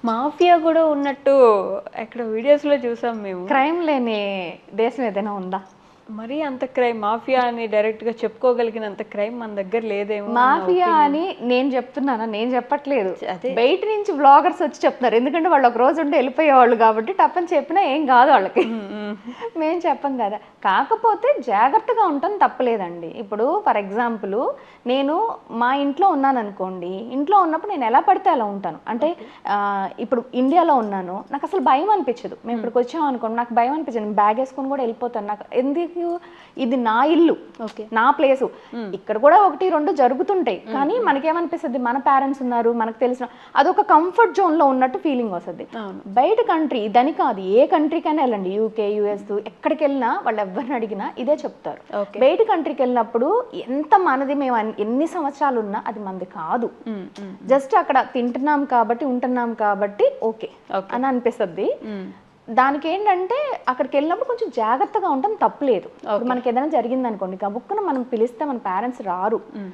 Mafia కూడా ఉన్నట్టు ఎక్కడ వీడియోస్లో చూసాం మేము. క్రైమ్ లేని దేశం ఏదైనా ఉందా? మరీ అంత క్రైమ్ మాఫియా అని డైరెక్ట్గా చెప్పుకోగలిగినంత క్రైమ్ మన దగ్గర లేదేమో. మాఫియా అని నేను చెప్తున్నానా? నేను చెప్పట్లేదు, అదే బయట నుంచి బ్లాగర్స్ వచ్చి చెప్తున్నారు. ఎందుకంటే వాళ్ళు ఒక రోజు ఉండి వెళ్ళిపోయేవాళ్ళు కాబట్టి టప్పని చెప్పినా ఏం కాదు వాళ్ళకి. మేము చెప్పం కదా. కాకపోతే జాగ్రత్తగా ఉండటం తప్పలేదండి. ఇప్పుడు ఫర్ ఎగ్జాంపుల్ నేను మా ఇంట్లో ఉన్నాను అనుకోండి, ఇంట్లో ఉన్నప్పుడు నేను ఎలా పడితే అలా ఉంటాను. అంటే ఇప్పుడు ఇండియాలో ఉన్నాను, నాకు అసలు భయం అనిపించదు. మేము ఇక్కడికి వచ్చాం అనుకోండి, నాకు భయం అనిపించదు, బ్యాగ్ వేసుకొని కూడా వెళ్ళిపోతాను. నాకు ఎందుకు, ఇది నా ఇల్లు, నా ప్లేసు. ఇక్కడ కూడా 1-2 జరుగుతుంటాయి, కానీ మనకేమనిపిస్తుంది, మన పేరెంట్స్ ఉన్నారు, మనకు తెలిసిన అదొక కంఫర్ట్ జోన్ లో ఉన్నట్టు ఫీలింగ్ వస్తుంది. బయట కంట్రీ ఇదని కాదు, ఏ కంట్రీకైనా వెళ్ళండి, యూకే, యుఎస్, ఎక్కడికి వెళ్ళినా వాళ్ళు ఎవరిని అడిగినా ఇదే చెప్తారు. బయట కంట్రీకి వెళ్ళినప్పుడు ఎంత మనది, మేము ఎన్ని సంవత్సరాలు ఉన్నా అది మనది కాదు, జస్ట్ అక్కడ తింటున్నాం కాబట్టి ఉంటున్నాం కాబట్టి ఓకే అని అనిపిస్తుంది. దానికి ఏంటంటే అక్కడికి వెళ్ళినప్పుడు కొంచెం జాగ్రత్తగా ఉండటం తప్పులేదు. మనకి ఏదైనా జరిగింది అనుకోండి, గబుక్కున మనం పిలిస్తే మన పేరెంట్స్ రారు.